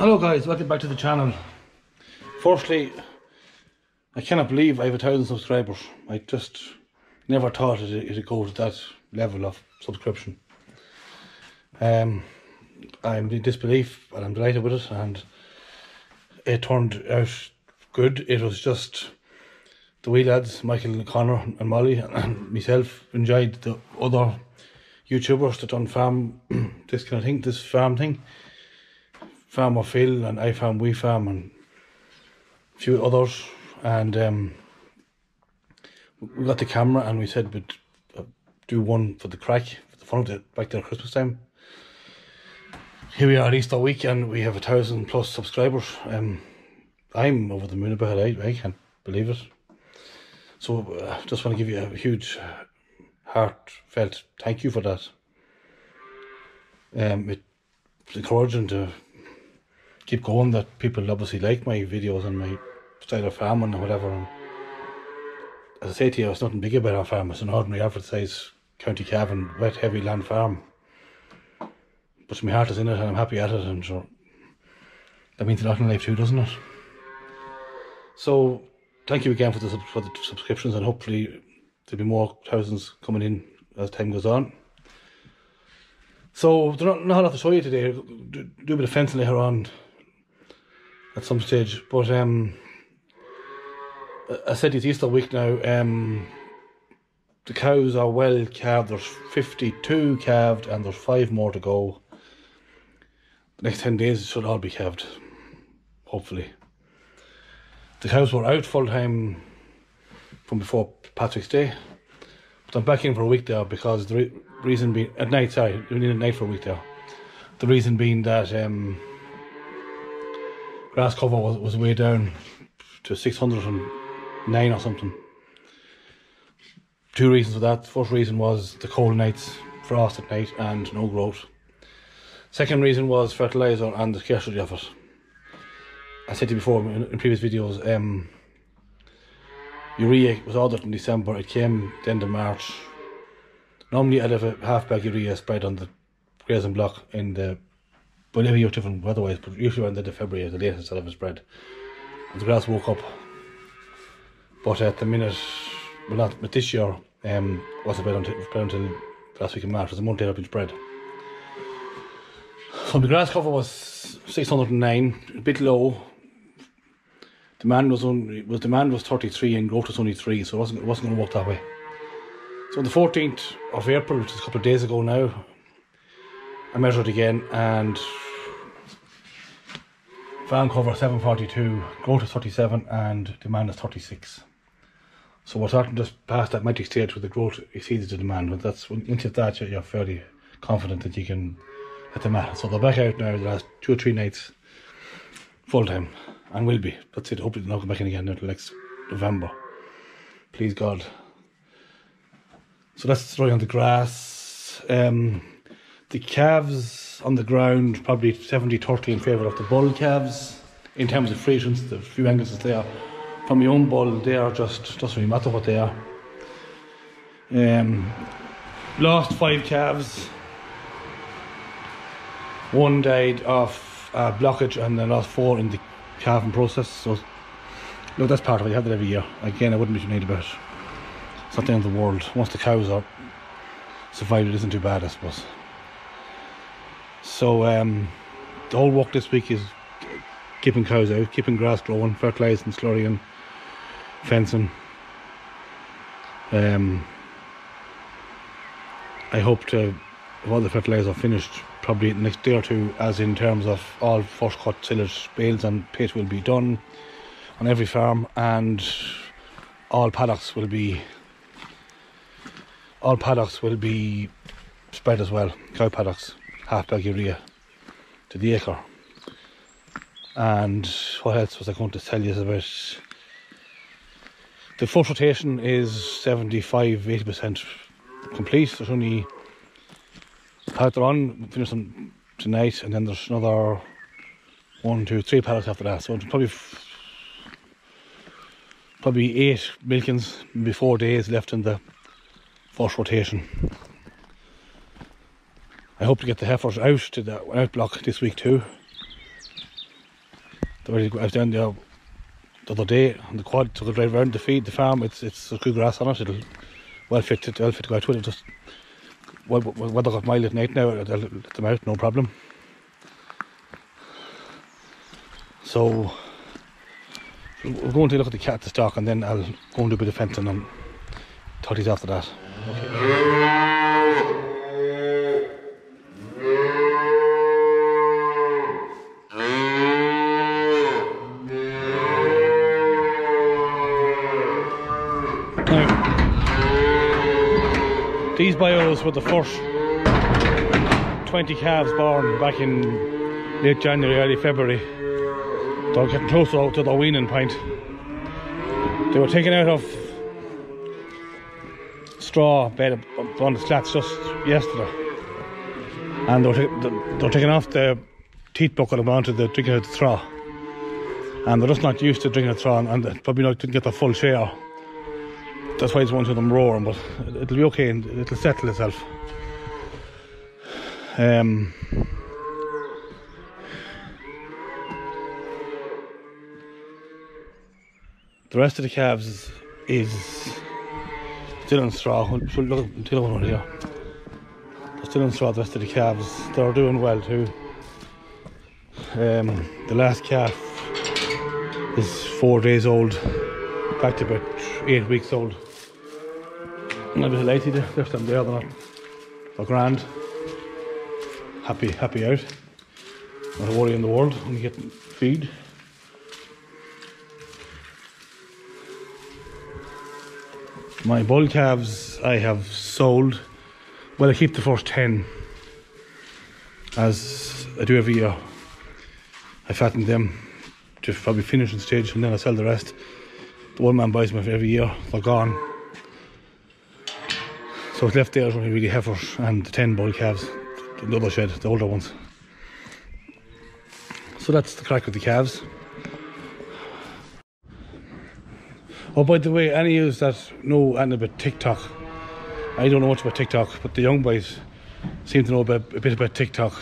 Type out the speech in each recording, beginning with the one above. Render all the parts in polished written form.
Hello guys, welcome back to the channel. Firstly, I cannot believe I have 1,000 subscribers. I just never thought it'd go to that level of subscription. I'm in disbelief and I'm delighted with it, and it turned out good. It was just the wee lads, Michael and Connor and Molly and myself, enjoyed the other YouTubers that done farm this kind of thing, this farm thing. Farmer Phil and I Farm, We Farm and a few others, and we got the camera and we said we'd do one for the crack, for the fun of it, back there at Christmas time. Here we are at Easter week and we have 1,000 plus subscribers. I'm over the moon about it. I can't believe it. So just want to give you a huge heartfelt thank you for that. It's encouraging to keep going, that people obviously like my videos and my style of farming and whatever. And as I say to you, it's nothing big about our farm. It's an ordinary average size County Cavan wet heavy land farm, but my heart is in it and I'm happy at it, and sure that means a lot in life too, doesn't it? So thank you again for the subscriptions, and hopefully there'll be more thousands coming in as time goes on. So there's not a lot to show you today. Do a bit of fencing later on at some stage, but I said it's Easter week now. The cows are well calved. There's 52 calved and there's 5 more to go. The next 10 days should all be calved, hopefully. The cows were out full time from before Patrick's Day, but I'm back in for a week there because the reason being, at night, sorry, we need a night for a week there. The reason being that grass cover was way down to 609 or something. 2 reasons for that. The first reason was the cold nights, frost at night and no growth. Second reason was fertiliser and the scarcity of it. I said to you before in previous videos, urea was ordered in December. It came the end of March. Normally I'd have a half bag urea spread on the grazing block in the, well, every year different weatherwise, but usually around the end of February is the latest I'll have a spread. And the grass woke up. But at the minute, well, not, but this year wasn't spread until last week in March. It was a month later been spread. So the grass cover was 609, a bit low. Demand was 33 and growth was only 3, so it wasn't going to work that way. So on the 14th of April, which is a couple of days ago now, I measured again and farm cover 742, growth is 37 and demand is 36. So we're starting just past that magic stage where the growth exceeds the demand. But that's into that you're fairly confident that you can hit the mat. So they're back out now the last 2 or 3 nights full time, and will be. That's it. Hopefully they'll not come back in again until next November. Please God. So that's the story on the grass. The calves on the ground, probably 70-30 in favour of the bull calves in terms of Friesians. The few Angus's there. From my own bull, they are just doesn't really matter what they are. Lost 5 calves. 1 died of blockage, and I lost 4 in the calving process. So look, that's part of it. You have that every year. Again, I wouldn't be too worried about it. It's not the end of the world. Once the cows are survived, it isn't too bad, I suppose. So the whole work this week is keeping cows out, keeping grass growing, fertilising, slurrying, fencing. I hope to have all the fertiliser finished probably the next day or 2, as in terms of all first cut silage bales and pit will be done on every farm, and all paddocks will be spread as well. Cow paddocks, half bag urea to the acre. And what else was I going to tell you about? The first rotation is 75-80% complete. There's only paddock on, finish them tonight, and then there's another 1, 2, 3 paddocks after that. So probably 8 milkings, maybe 4 days left in the first rotation. I hope to get the heifers out to the out block this week too. I was down there the other day on the quad, took a drive around to feed the farm. It's good grass on it. It'll well fit to go out with it. Just weather got mild at night now. I'll let them out, no problem. So we're going to look at the stock, and then I'll go and do a bit of fencing and tutties after that. Okay. These bios were the first 20 calves born back in late January, early February. They're getting closer to their weaning point. They were taken out of straw bed on the slats just yesterday, and they're taken off the teat bucket and onto the drinking out the straw, and they're just not used to drinking out the straw, and they probably didn't get their full share. That's why it's one of them roaring, but it'll be okay and it'll settle itself. The rest of the calves is still on straw. We'll look until one here. They're still on straw, the rest of the calves. They're doing well too. The last calf is 4 days old, back to about 8 weeks old. I'm a bit lazy, left them there, they're grand. Happy out. Not a worry in the world when you get feed. My bull calves I have sold. Well, I keep the first 10, as I do every year. I fatten them to probably finishing stage, and then I sell the rest. The one man buys them every year, they're gone. So what's left there is only really heifers and the 10 bull calves, the other shed, the older ones. So that's the crack with the calves. Oh, by the way, any of you that know anything about TikTok, I don't know much about TikTok, but the young boys seem to know a bit about TikTok.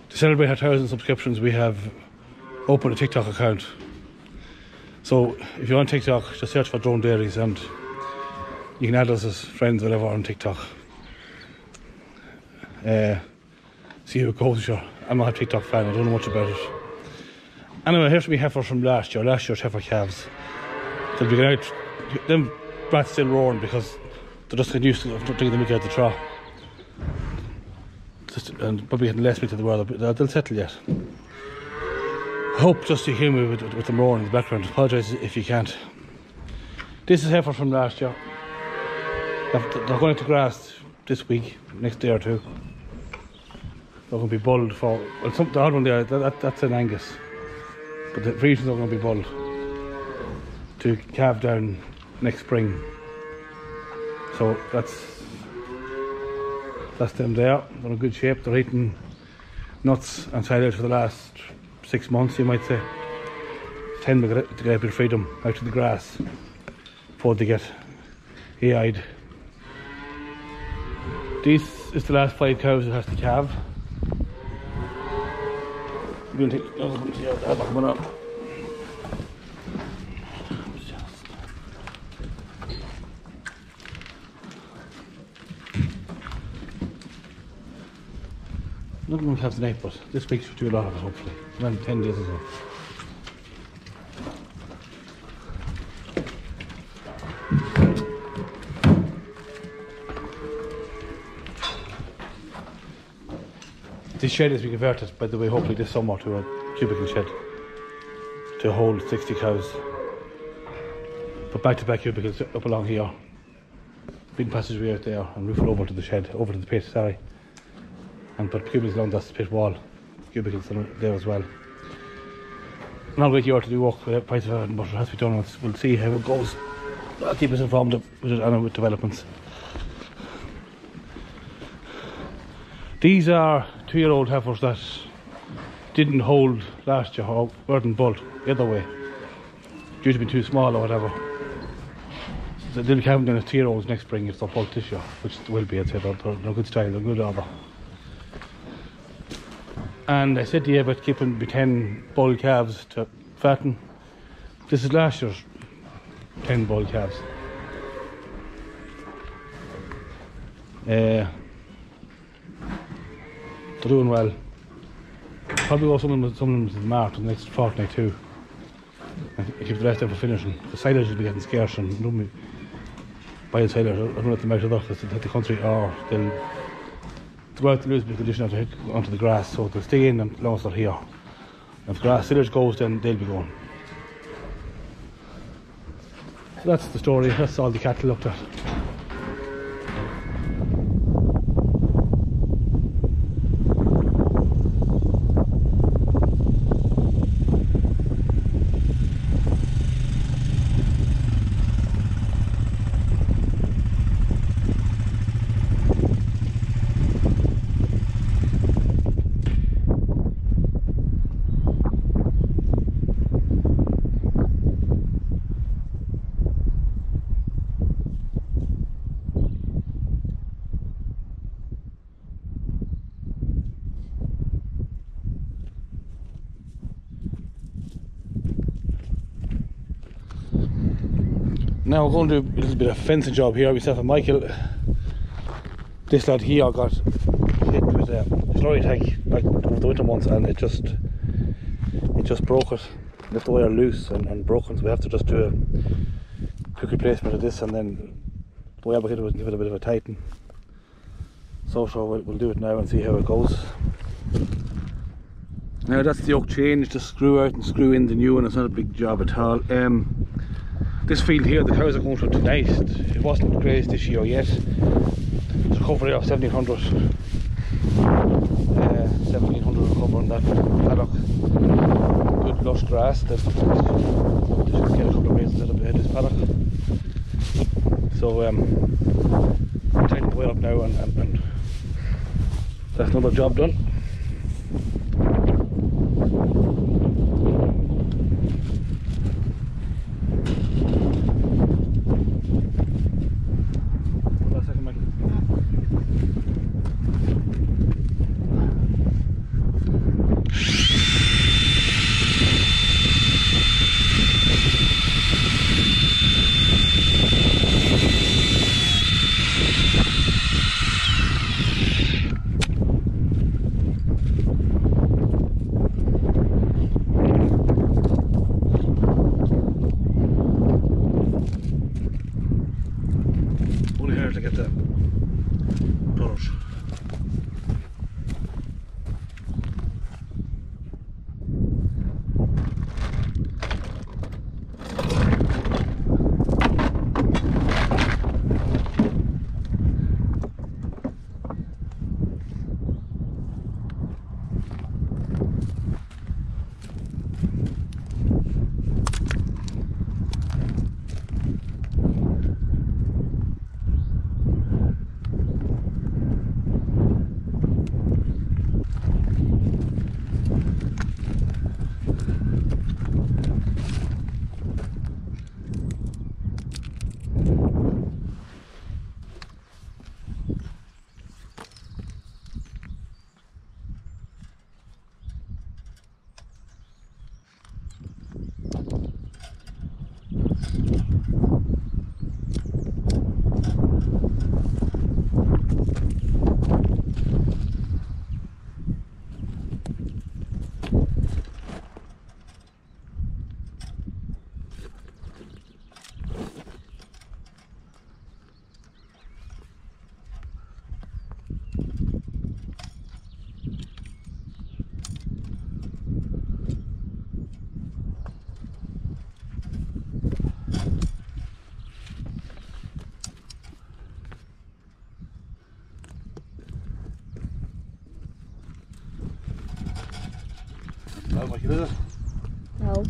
To celebrate our 1,000 subscriptions, we have opened a TikTok account. So if you're on TikTok, just search for Drone Dairies and you can add us as friends, whatever, on TikTok. See how it goes, sure. I'm not a TikTok fan, I don't know much about it. Anyway, here's me heifers from last year's heifer calves. They'll be going out, them brats still roaring because they're just getting used to drinking the milk out the trough. And probably getting less milk to the world, but they'll settle yet. I hope just to hear me with them roaring in the background. Apologise if you can't. This is heifer from last year. They're going to grass this week, next day or two. They're going to be bulled for, well, the odd one there, that's an Angus. But the Friesians are going to be bulled to calve down next spring. So that's them there. They're in good shape. They're eating nuts and silage for the last 6 months, you might say. It's time to get a bit of freedom out to the grass before they get AI-eyed. This is the last 5 cows it has to calve. I'm going to take another one here. That's coming up. Not going to have tonight, but this week should do a lot of it, hopefully. Around 10 days or so. This shed is being converted, by the way, hopefully this summer to a cubicle shed to hold 60 cows. Put back-to-back cubicles up along here, big passageway out there, and roof it over to the shed, over to the pit, sorry. And put cubicles along that's the pit wall, cubicles there as well. And I'll wait a year to do work with the price of it, but it has to be done. We'll see how it goes. I'll keep us informed with developments. These are 2-year-old heifers that didn't hold last year or weren't bulled, the other way, due to being too small or whatever. So they'll be calving down as 2-year-olds next spring if they're bulled this year, which will be, I'd say. They're good style, they're good order. And I said to you about keeping 10 bull calves to fatten. This is last year's 10 bull calves. They're doing well. Probably go some of them to the market in the next fortnight too. And keep the rest of it finishing. The silage will be getting scarce and normally buying silage, I don't let them out of the country, or they'll go out to lose the condition onto the grass, so they'll stay in as long as they're here. And if grass silage goes, then they'll be going. So that's the story, that's all the cattle looked at. Now we're going to do a little bit of fencing job here, myself and Michael. This lad here got hit with a slurry tank like over the winter months, and it just broke it, left the wire loose and broken, so we have to just do a quick replacement of this, and then the wire bucket will give it a bit of a tighten. So we'll do it now and see how it goes. Now that's the yoke change, just screw out and screw in the new one. It's not a big job at all. This field here, the cows are going through tonight. It wasn't grazed this year yet. It's recovery of 1700. 1700 recover on that paddock. Good lush grass. They should get a couple of grazes out of this paddock. So tighten the way up now, and that's another job done. To get the puddles. Sounds like it, is it? No.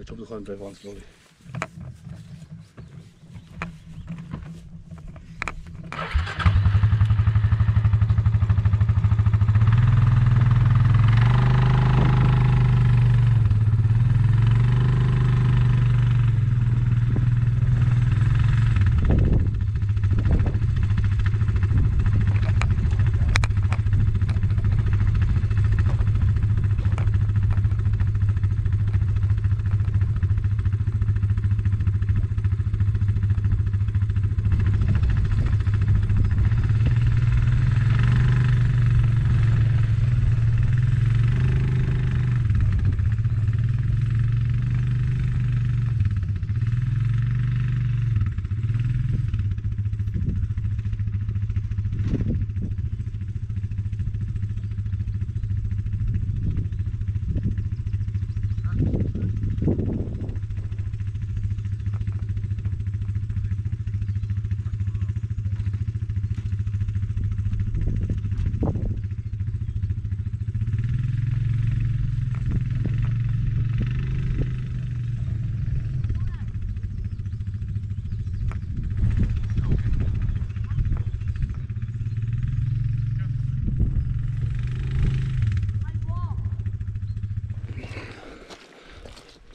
I took the car and drive on slowly.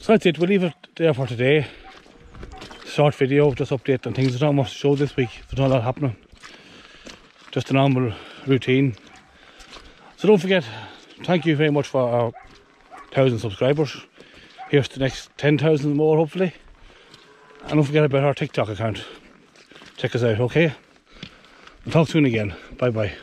So that's it, we'll leave it there for today. Short video, just update on things. There's not much to show this week, there's not a lot happening. Just a normal routine. So don't forget, thank you very much for our 1,000 subscribers. Here's the next 10,000 more hopefully. And don't forget about our TikTok account. Check us out, okay? We'll talk soon again. Bye bye.